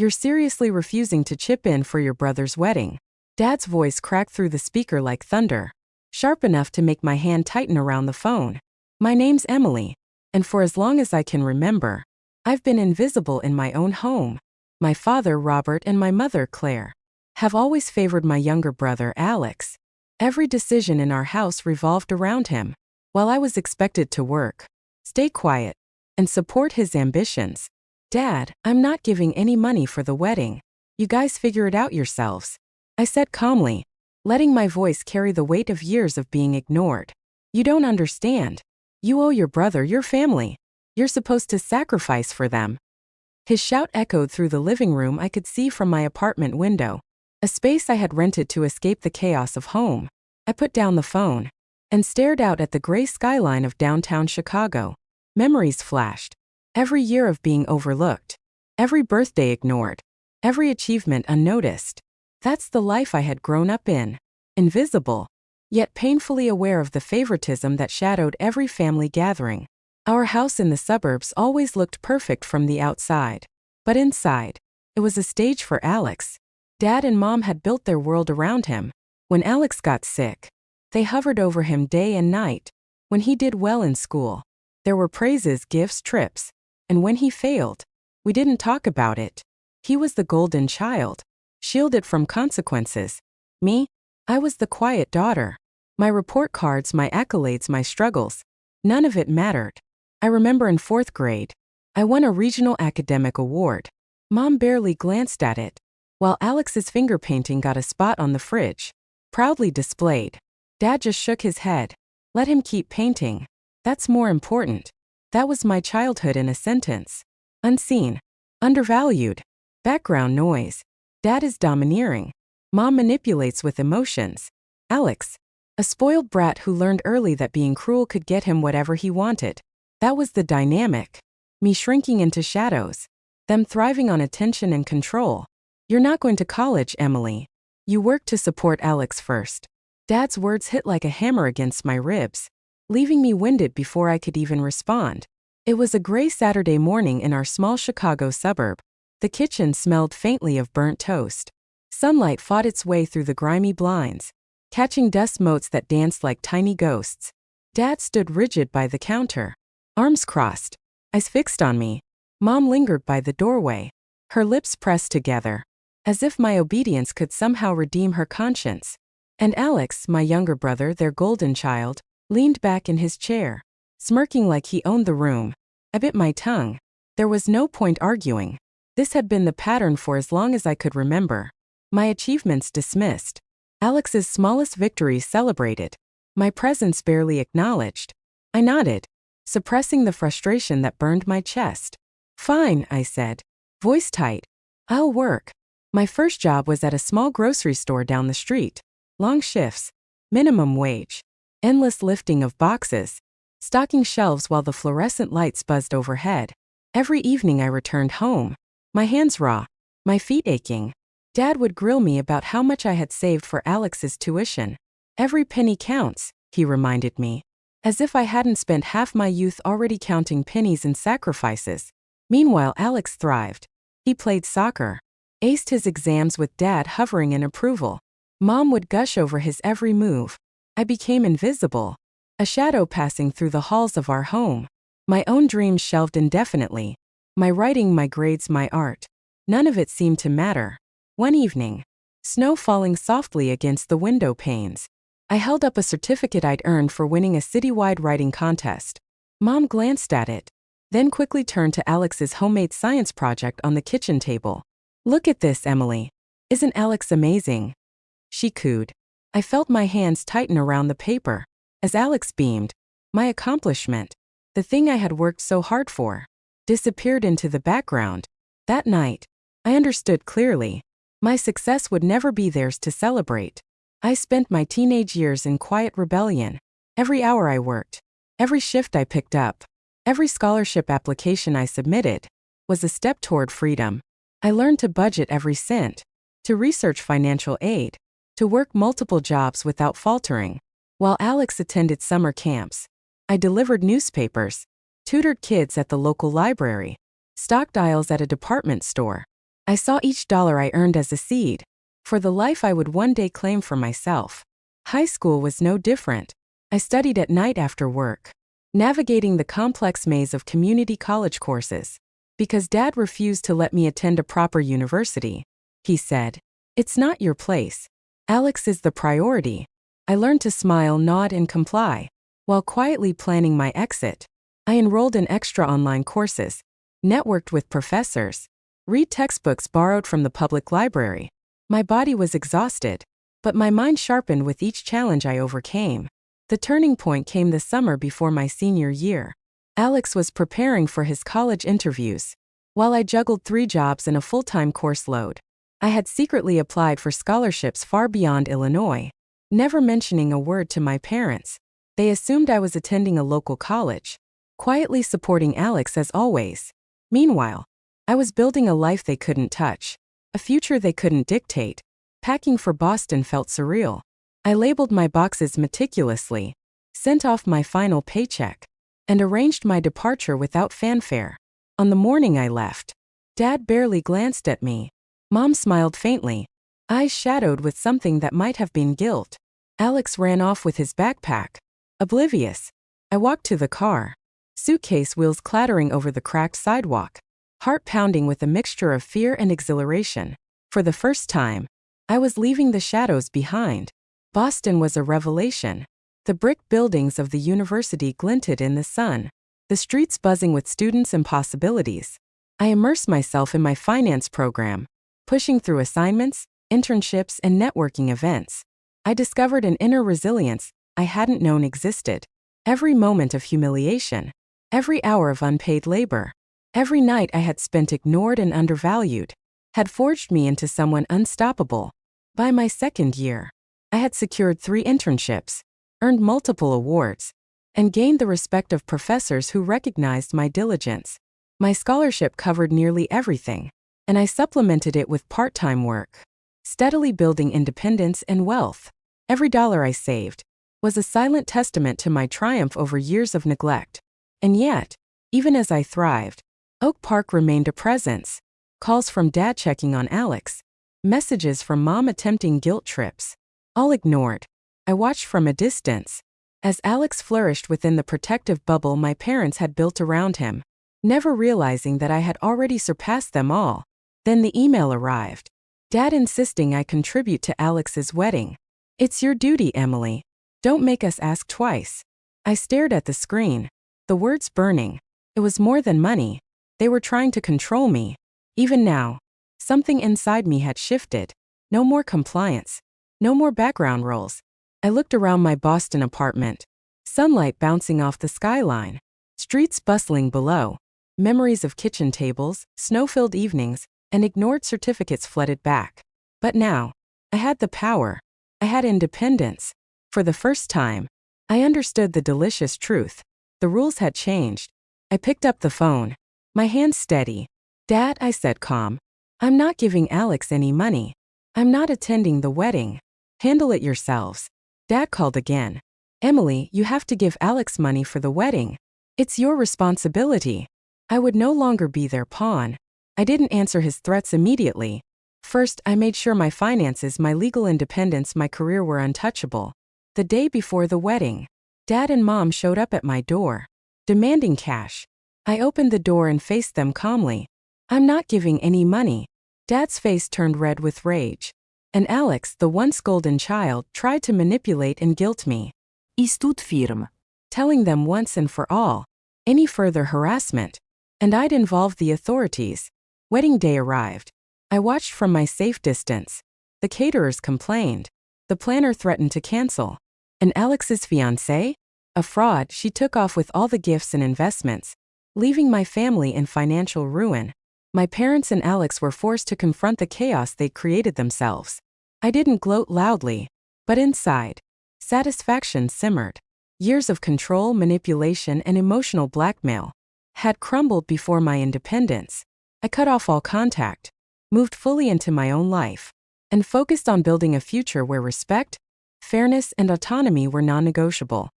You're seriously refusing to chip in for your brother's wedding. Dad's voice cracked through the speaker like thunder, sharp enough to make my hand tighten around the phone. My name's Emily, and for as long as I can remember, I've been invisible in my own home. My father, Robert, and my mother, Claire, have always favored my younger brother, Alex. Every decision in our house revolved around him, while I was expected to work, stay quiet, and support his ambitions. Dad, I'm not giving any money for the wedding. You guys figure it out yourselves, I said calmly, letting my voice carry the weight of years of being ignored. You don't understand. You owe your brother your family. You're supposed to sacrifice for them. His shout echoed through the living room I could see from my apartment window, a space I had rented to escape the chaos of home. I put down the phone and stared out at the gray skyline of downtown Chicago. Memories flashed. Every year of being overlooked. Every birthday ignored. Every achievement unnoticed. That's the life I had grown up in. Invisible, yet painfully aware of the favoritism that shadowed every family gathering. Our house in the suburbs always looked perfect from the outside. But inside, it was a stage for Alex. Dad and Mom had built their world around him. When Alex got sick, they hovered over him day and night. When he did well in school, there were praises, gifts, trips. And when he failed, we didn't talk about it. He was the golden child, shielded from consequences. Me? I was the quiet daughter. My report cards, my accolades, my struggles. None of it mattered. I remember in 4th grade, I won a regional academic award. Mom barely glanced at it, while Alex's finger painting got a spot on the fridge, proudly displayed. Dad just shook his head. Let him keep painting. That's more important. That was my childhood in a sentence. Unseen. Undervalued. Background noise. Dad is domineering. Mom manipulates with emotions. Alex, a spoiled brat who learned early that being cruel could get him whatever he wanted. That was the dynamic. Me shrinking into shadows. Them thriving on attention and control. You're not going to college, Emily. You work to support Alex first. Dad's words hit like a hammer against my ribs, leaving me winded before I could even respond. It was a gray Saturday morning in our small Chicago suburb. The kitchen smelled faintly of burnt toast. Sunlight fought its way through the grimy blinds, catching dust motes that danced like tiny ghosts. Dad stood rigid by the counter, arms crossed, eyes fixed on me. Mom lingered by the doorway, her lips pressed together, as if my obedience could somehow redeem her conscience. And Alex, my younger brother, their golden child, leaned back in his chair, smirking like he owned the room. I bit my tongue. There was no point arguing. This had been the pattern for as long as I could remember. My achievements dismissed. Alex's smallest victories celebrated. My presence barely acknowledged. I nodded, suppressing the frustration that burned my chest. Fine, I said, voice tight. I'll work. My first job was at a small grocery store down the street. Long shifts, minimum wage, endless lifting of boxes, stocking shelves while the fluorescent lights buzzed overhead. Every evening I returned home, my hands raw, my feet aching. Dad would grill me about how much I had saved for Alex's tuition. Every penny counts, he reminded me, as if I hadn't spent half my youth already counting pennies and sacrifices. Meanwhile, Alex thrived. He played soccer, aced his exams with Dad hovering in approval. Mom would gush over his every move. I became invisible, a shadow passing through the halls of our home. My own dreams shelved indefinitely. My writing, my grades, my art. None of it seemed to matter. One evening, snow falling softly against the window panes, I held up a certificate I'd earned for winning a citywide writing contest. Mom glanced at it, then quickly turned to Alex's homemade science project on the kitchen table. Look at this, Emily. Isn't Alex amazing? She cooed. I felt my hands tighten around the paper as Alex beamed. My accomplishment, the thing I had worked so hard for, disappeared into the background. That night, I understood clearly. My success would never be theirs to celebrate. I spent my teenage years in quiet rebellion. Every hour I worked, every shift I picked up, every scholarship application I submitted, was a step toward freedom. I learned to budget every cent, to research financial aid, to work multiple jobs without faltering. While Alex attended summer camps, I delivered newspapers, tutored kids at the local library, stocked aisles at a department store. I saw each dollar I earned as a seed for the life I would one day claim for myself. High school was no different. I studied at night after work, navigating the complex maze of community college courses. Because Dad refused to let me attend a proper university, he said, "It's not your place. Alex is the priority." I learned to smile, nod, and comply. While quietly planning my exit, I enrolled in extra online courses, networked with professors, read textbooks borrowed from the public library. My body was exhausted, but my mind sharpened with each challenge I overcame. The turning point came the summer before my senior year. Alex was preparing for his college interviews, while I juggled 3 jobs and a full-time course load. I had secretly applied for scholarships far beyond Illinois, never mentioning a word to my parents. They assumed I was attending a local college, quietly supporting Alex as always. Meanwhile, I was building a life they couldn't touch, a future they couldn't dictate. Packing for Boston felt surreal. I labeled my boxes meticulously, sent off my final paycheck, and arranged my departure without fanfare. On the morning I left, Dad barely glanced at me. Mom smiled faintly, eyes shadowed with something that might have been guilt. Alex ran off with his backpack, oblivious. I walked to the car, suitcase wheels clattering over the cracked sidewalk, heart pounding with a mixture of fear and exhilaration. For the first time, I was leaving the shadows behind. Boston was a revelation. The brick buildings of the university glinted in the sun, the streets buzzing with students and possibilities. I immersed myself in my finance program, pushing through assignments, internships, and networking events. I discovered an inner resilience I hadn't known existed. Every moment of humiliation, every hour of unpaid labor, every night I had spent ignored and undervalued, had forged me into someone unstoppable. By my second year, I had secured 3 internships, earned multiple awards, and gained the respect of professors who recognized my diligence. My scholarship covered nearly everything, and I supplemented it with part-time work, steadily building independence and wealth. Every dollar I saved was a silent testament to my triumph over years of neglect. And yet, even as I thrived, Oak Park remained a presence. Calls from Dad checking on Alex, messages from Mom attempting guilt trips, all ignored. I watched from a distance as Alex flourished within the protective bubble my parents had built around him, never realizing that I had already surpassed them all. Then the email arrived. Dad insisting I contribute to Alex's wedding. "It's your duty, Emily. Don't make us ask twice." I stared at the screen, the words burning. It was more than money. They were trying to control me. Even now, something inside me had shifted. No more compliance. No more background roles. I looked around my Boston apartment. Sunlight bouncing off the skyline. Streets bustling below. Memories of kitchen tables, snow-filled evenings, and ignored certificates flooded back. But now, I had the power. I had independence. For the first time, I understood the delicious truth. The rules had changed. I picked up the phone, my hands steady. "Dad," I said calm, "I'm not giving Alex any money. I'm not attending the wedding. Handle it yourselves." Dad called again. "Emily, you have to give Alex money for the wedding. It's your responsibility." I would no longer be their pawn. I didn't answer his threats immediately. First, I made sure my finances, my legal independence, my career were untouchable. The day before the wedding, Dad and Mom showed up at my door, demanding cash. I opened the door and faced them calmly. "I'm not giving any money." Dad's face turned red with rage. And Alex, the once golden child, tried to manipulate and guilt me. "Istut firm," telling them once and for all. Any further harassment, and I'd involve the authorities. Wedding day arrived. I watched from my safe distance. The caterers complained. The planner threatened to cancel. And Alex's fiancée? A fraud. She took off with all the gifts and investments, leaving my family in financial ruin. My parents and Alex were forced to confront the chaos they'd created themselves. I didn't gloat loudly, but inside, satisfaction simmered. Years of control, manipulation, and emotional blackmail had crumbled before my independence. I cut off all contact, moved fully into my own life, and focused on building a future where respect, fairness, and autonomy were non-negotiable.